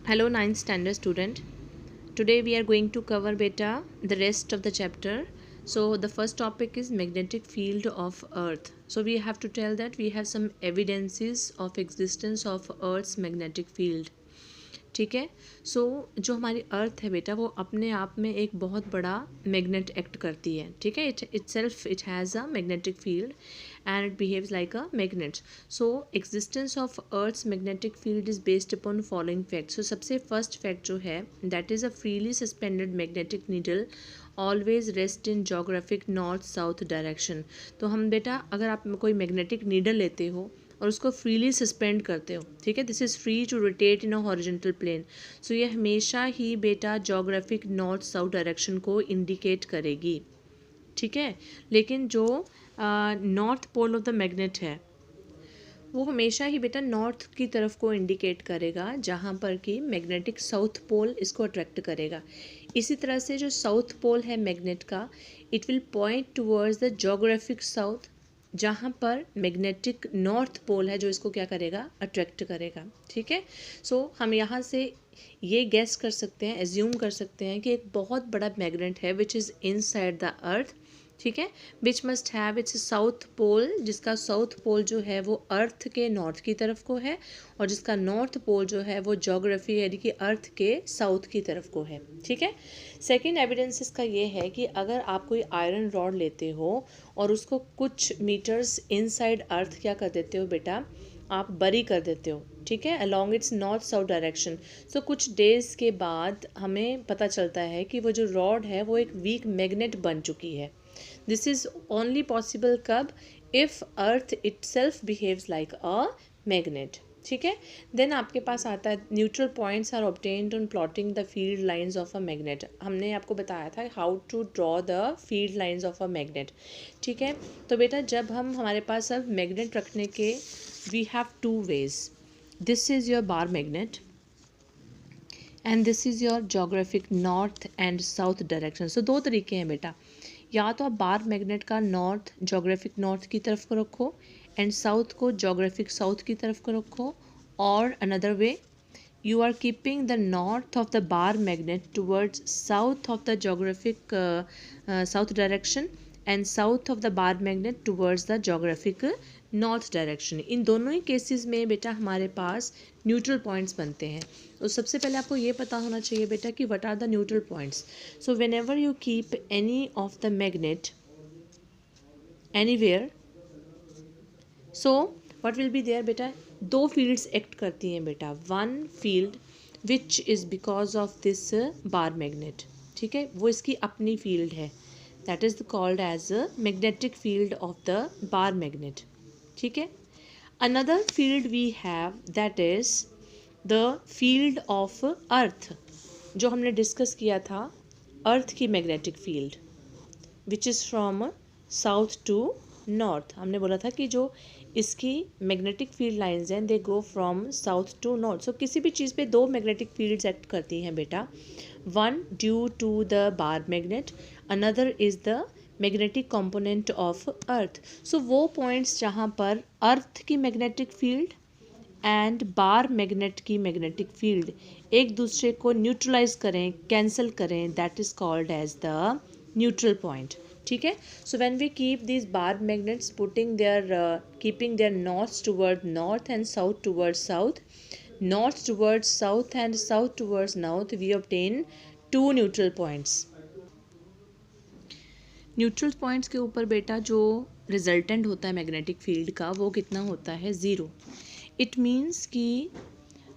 Hello, ninth standard student. Today we are going to cover beta the rest of the chapter. So the first topic is magnetic field of Earth. So we have to tell that we have some evidences of existence of Earth's magnetic field. ठीक है. सो जो हमारी अर्थ है बेटा वो अपने आप में एक बहुत बड़ा मैग्नेट एक्ट करती है. ठीक है. It has a magnetic field and it behaves like a magnet. So existence of earth's magnetic field is based upon following facts. So सबसे first fact जो है that is a freely suspended magnetic needle always rest in geographic north south direction. तो हम बेटा अगर आप कोई magnetic needle लेते हो और उसको फ्रीली सस्पेंड करते हो, ठीक है, this is free to rotate in a horizontal plane. So ये हमेशा ही बेटा जोग्राफिक नॉर्थ साउथ डायरेक्शन को इंडिकेट करेगी. ठीक है. लेकिन जो north pole of the magnet है वो हमेशा ही बेटा नॉर्थ की तरफ को इंडिकेट करेगा जहाँ पर कि मैग्नेटिक साउथ पोल इसको अट्रैक्ट करेगा. इसी तरह से जो साउथ पोल है मैग्नेट का it will point towards the geographic south जहाँ पर मैग्नेटिक नॉर्थ पोल है जो इसको क्या करेगा अट्रैक्ट करेगा. ठीक है. सो हम यहाँ से ये गेस कर सकते हैं, एज्यूम कर सकते हैं कि एक बहुत बड़ा मैग्नेट है which is inside the earth. ठीक है. Which must have its south pole, जिसका साउथ पोल जो है वो अर्थ के नॉर्थ की तरफ को है और जिसका नॉर्थ पोल जो है वो जोग्राफी यानी कि अर्थ के साउथ की तरफ को है. ठीक है. सेकेंड एविडेंस इसका ये है कि अगर आप कोई आयरन रॉड लेते हो और उसको कुछ मीटर्स इनसाइड अर्थ क्या कर देते हो बेटा आप बरी कर देते हो. ठीक है. Along its north south direction. So कुछ डेज के बाद हमें पता चलता है कि वो जो रॉड है वो एक वीक मैग्नेट बन चुकी है. दिस इज़ ओनली पॉसिबल कब if earth itself behaves like a magnet. ठीक है. देन आपके पास आता है neutral points are obtained on plotting the field lines of a magnet. हमने आपको बताया था how to draw the field lines of a magnet. ठीक है. तो बेटा जब हम हमारे पास अब मैग्नेट रखने के we have two ways. This is your bar magnet and this is your geographic north and south direction. So दो तरीके हैं बेटा. या तो आप बार मैग्नेट का नॉर्थ जोग्राफिक नॉर्थ की तरफ को रखो एंड साउथ को जोग्राफिक साउथ की तरफ को रखो. और another way you are keeping the north of the bar magnet towards south of the geographic south direction and south of the bar magnet towards the geographic north direction. इन दोनों ही cases में बेटा हमारे पास न्यूट्रल पॉइंट्स बनते हैं. तो सबसे पहले आपको ये पता होना चाहिए बेटा कि what are the neutral points. So whenever you keep any of the magnet anywhere so what will be there बेटा दो फील्ड्स एक्ट करती हैं बेटा. One field which is because of this bar magnet. ठीक है. वो इसकी अपनी फील्ड है that is called as a magnetic field of the bar magnet. ठीक है. Another field we have that is the field of अर्थ जो हमने डिस्कस किया था अर्थ की magnetic field which is from south to north. हमने बोला था कि जो इसकी मैग्नेटिक फील्ड लाइंस हैं they go from south to north. So किसी भी चीज़ पे दो मैग्नेटिक फील्ड्स एक्ट करती हैं बेटा. One due to the bar magnet another is the magnetic component of earth. So वो पॉइंट्स जहाँ पर अर्थ की magnetic field and bar magnet की मैग्नेटिक फील्ड एक दूसरे को न्यूट्रलाइज करें कैंसिल करें that is called as the neutral point. ठीक है. So when we keep this bar magnets putting there keeping their north toward north and south toward south north towards south and south towards north we obtain two neutral points. Neutral points के ऊपर बेटा जो resultant होता है magnetic field का वो कितना होता है ज़ीरो. इट मीन्स कि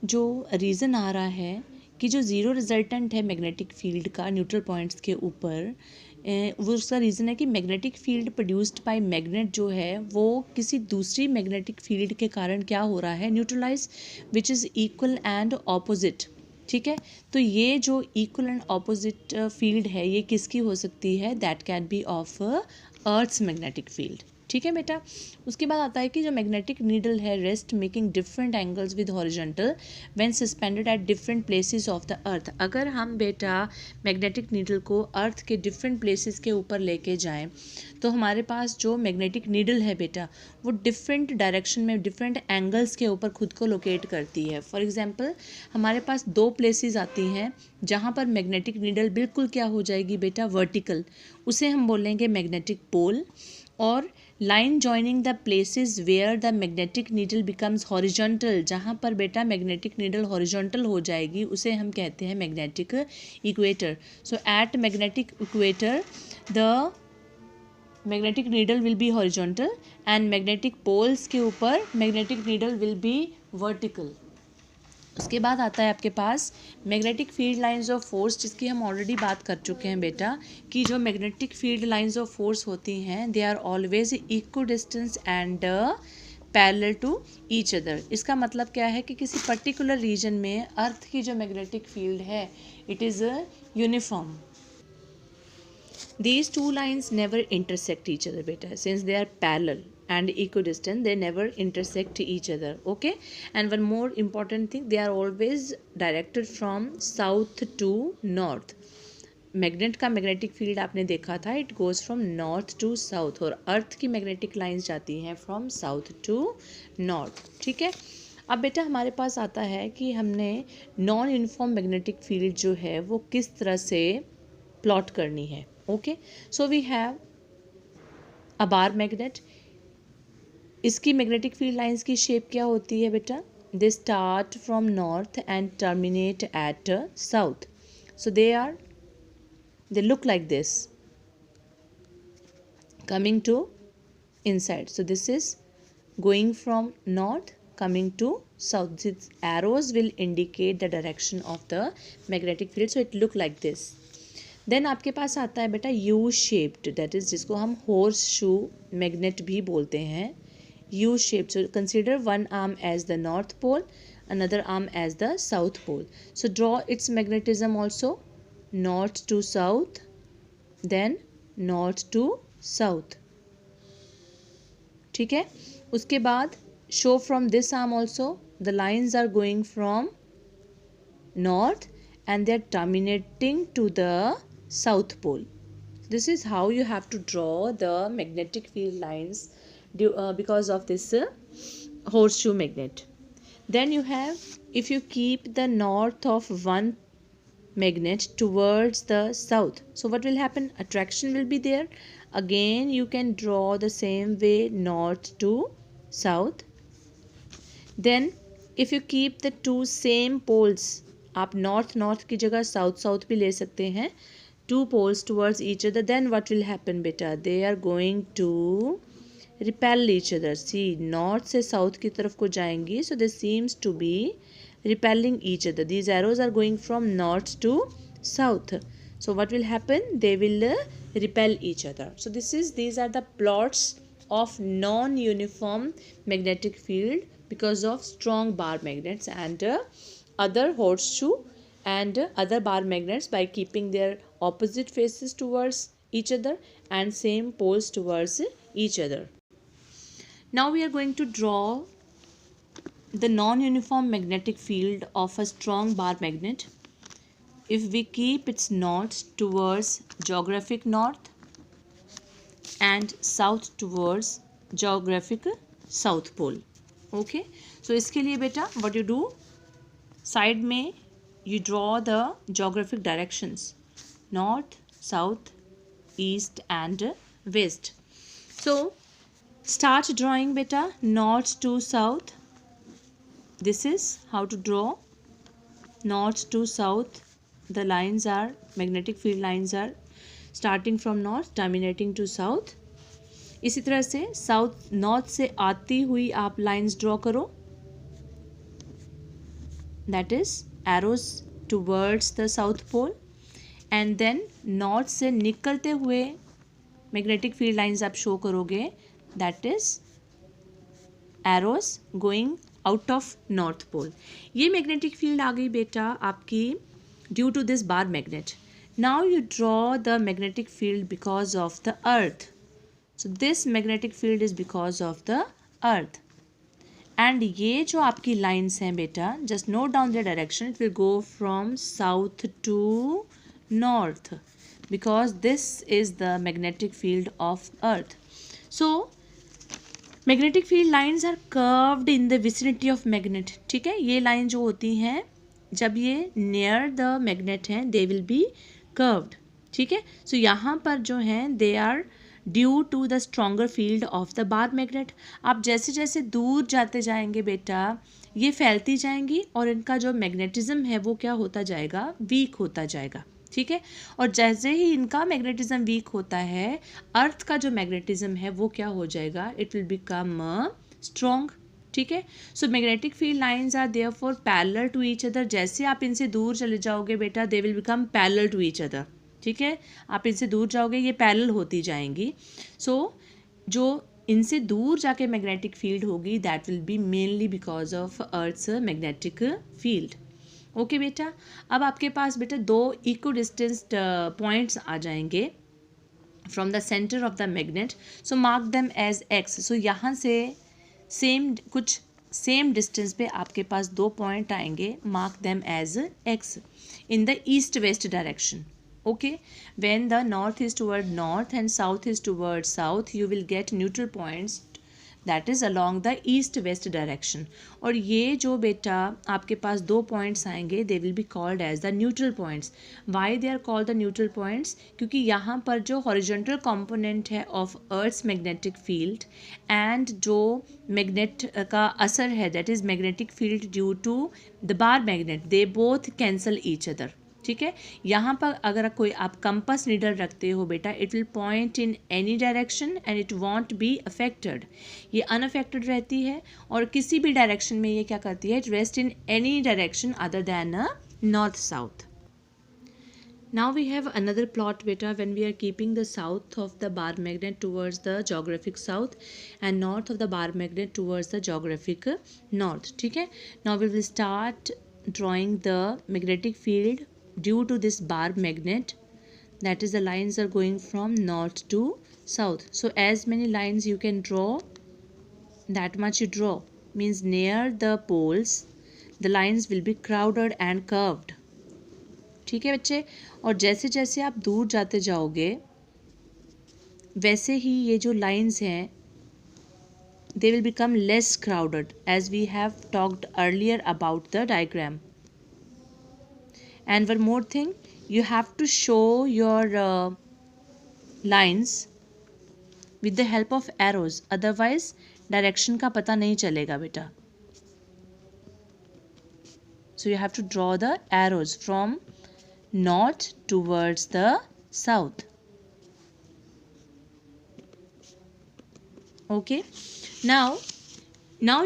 जो रीज़न आ रहा है कि जो ज़ीरो रिजल्टेंट है मैग्नेटिक फील्ड का न्यूट्रल पॉइंट्स के ऊपर वो उसका रीज़न है कि magnetic field produced by magnet जो है वो किसी दूसरी मैग्नेटिक फील्ड के कारण क्या हो रहा है neutralize which is equal and opposite. ठीक है. तो ये जो इक्वल एंड ऑपोजिट फील्ड है ये किसकी हो सकती है that can be of earth's magnetic field. ठीक है बेटा। उसके बाद आता है कि जो मैग्नेटिक नीडल है rest making different angles with horizontal when suspended at different places of the earth. अगर हम बेटा मैग्नेटिक नीडल को अर्थ के डिफरेंट प्लेसेस के ऊपर लेके जाएं तो हमारे पास जो मैग्नेटिक नीडल है बेटा वो डिफरेंट डायरेक्शन में डिफरेंट एंगल्स के ऊपर खुद को लोकेट करती है। फॉर एग्जांपल हमारे पास दो प्लेसेस आती हैं जहाँ पर मैग्नेटिक नीडल बिल्कुल क्या हो जाएगी बेटा वर्टिकल, उसे हम बोलेंगे मैग्नेटिक पोल। और line joining the places where the magnetic needle becomes horizontal, जहाँ पर बेटा मैग्नेटिक नीडल हॉरिजॉन्टल हो जाएगी उसे हम कहते हैं magnetic equator. So at magnetic equator the magnetic needle will be horizontal and magnetic poles के ऊपर magnetic needle will be vertical. उसके बाद आता है आपके पास magnetic field lines of force, जिसकी हम ऑलरेडी बात कर चुके हैं बेटा कि जो magnetic field lines of force होती हैं they are always equal distance and parallel to each other. इसका मतलब क्या है कि किसी पर्टिकुलर रीजन में अर्थ की जो मैग्नेटिक फील्ड है it is uniform. These two lines never intersect each other beta, since they are parallel and equidistant they never intersect each other. Okay, and one more important thing, they are always directed from south to north. Magnet का magnetic field आपने देखा था it goes from north to south और earth की magnetic lines जाती हैं from south to north. ठीक है, अब बेटा हमारे पास आता है कि हमने नॉन यूनिफॉर्म मैग्नेटिक फील्ड जो है वो किस तरह से प्लॉट करनी है। Okay, so we have a bar magnet. इसकी मैग्नेटिक फील्ड लाइंस की शेप क्या होती है बेटा, they start from north and terminate at south. So they look like this coming to inside. So this is going from north coming to south. These arrows will indicate the direction of the magnetic field, so it look like this. Then आपके पास आता है बेटा U shaped, that is जिसको हम horse shoe magnet भी बोलते हैं, U shaped. So consider one arm as the north pole, another arm as the south pole. So draw its magnetism also, north to south, then north to south. ठीक है, उसके बाद show from this arm also the lines are going from north and they are terminating to the south pole. This is how you have to draw the magnetic field lines because of this horseshoe magnet. Then you have, if you keep the north of one magnet towards the south, so what will happen, attraction will be there. Again you can draw the same way north to south. Then if you keep the two same poles, आप north north की जगह south south भी ले सकते हैं, two poles towards each other, then what will happen beta, they are going to repel each other. See, north से south की तरफ को जाएंगी, so this seems to be repelling each other. These arrows are going from north to south, so what will happen, they will repel each other. So these are the plots of non-uniform magnetic field because of strong bar magnets and other horseshoe and other bar magnets by keeping their opposite faces towards each other and same poles towards each other. Now we are going to draw the non-uniform magnetic field of a strong bar magnet. If we keep its north towards geographic north and south towards geographic south pole. Okay, so इसके लिए बेटा what you do, side में you draw the geographic directions north, south, east and west. So start drawing beta north to south. This is how to draw north to south. The lines are, magnetic field lines are starting from north terminating to south. इसी तरह से south north से आती हुई आप lines draw करो, that is arrows towards the south pole, and then north से निकलते हुए मैग्नेटिक फील्ड लाइंस आप शो करोगे, that is arrows going out of north pole. ये मैग्नेटिक फील्ड आ गई बेटा आपकी due to this bar magnet. Now you draw the magnetic field because of the earth. So this magnetic field is because of the earth. And ये जो आपकी lines हैं बेटा, just note down the direction. It will go from south to north because this is the magnetic field of earth. So magnetic field lines are curved in the vicinity of magnet. ठीक है, ये line जो होती हैं जब ये near the magnet हैं they will be curved. ठीक है, सो यहाँ पर जो हैं they are due to the stronger field of the bar magnet. आप जैसे जैसे दूर जाते जाएंगे बेटा ये फैलती जाएंगी और इनका जो मैग्नेटिज्म है वो क्या होता जाएगा, वीक होता जाएगा. ठीक है, और जैसे ही इनका मैग्नेटिज्म वीक होता है अर्थ का जो मैग्नेटिज्म है वो क्या हो जाएगा, इट विल बिकम स्ट्रॉन्ग. ठीक है, so magnetic field lines are therefore parallel to each other. जैसे आप इनसे दूर चले जाओगे बेटा they will become parallel to each other. ठीक है, आप इनसे दूर जाओगे ये पैरेलल होती जाएंगी. सो जो इनसे दूर जाके मैग्नेटिक फील्ड होगी that will be mainly because of earth's magnetic field. Okay बेटा, अब आपके पास बेटा दो इक्व डिस्टेंस पॉइंट्स आ जाएंगे from the centre of the magnet. So mark them as X. So यहाँ से सेम डिस्टेंस पे आपके पास दो पॉइंट आएंगे. Mark them as X in the east west direction. Okay, when the north is toward north and south is toward south you will get neutral points that is along the east west direction. और ये जो बेटा आपके पास दो points आएंगे they will be called as the neutral points. Why they are called the neutral points? क्योंकि यहाँ पर जो horizontal component है of earth's magnetic field and जो magnet का असर है that is magnetic field due to the bar magnet they both cancel each other. ठीक है, यहाँ पर अगर कोई आप कंपास नीडल रखते हो बेटा it will point in any direction and it won't be affected. ये अनअफेक्टेड रहती है और किसी भी डायरेक्शन में ये क्या करती है, it rest in any direction other than north south. Now we have another plot बेटा when we are keeping the south of the bar magnet towards the geographic south and north of the bar magnet towards the geographic north. ठीक है, now we will start drawing the magnetic field due to this bar magnet, that is the lines are going from north to south. So as many lines you can draw that much you draw, means near the poles the lines will be crowded and curved. ठीक है बच्चे, और जैसे जैसे आप दूर जाते जाओगे वैसे ही ये जो lines हैं they will become less crowded as we have talked earlier about the diagram. And one more thing, you have to show your lines with the help of arrows, otherwise direction का पता नहीं चलेगा बेटा. So you have to draw the arrows from north towards the south. Okay, now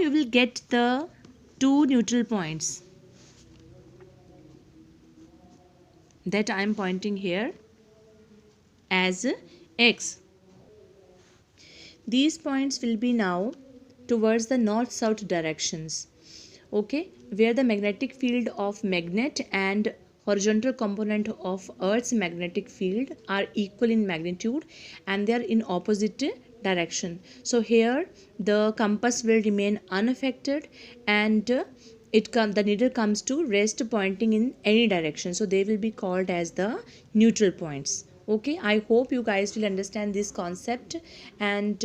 you will get the two neutral points that I am pointing here as X. These points will be now towards the north-south directions. Okay, where the magnetic field of magnet and horizontal component of Earth's magnetic field are equal in magnitude and they are in opposite direction. So here the compass will remain unaffected and the needle comes to rest pointing in any direction. So they will be called as the neutral points. Okay, I hope you guys will understand this concept and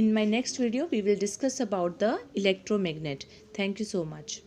in my next video we will discuss about the electromagnet. Thank you so much.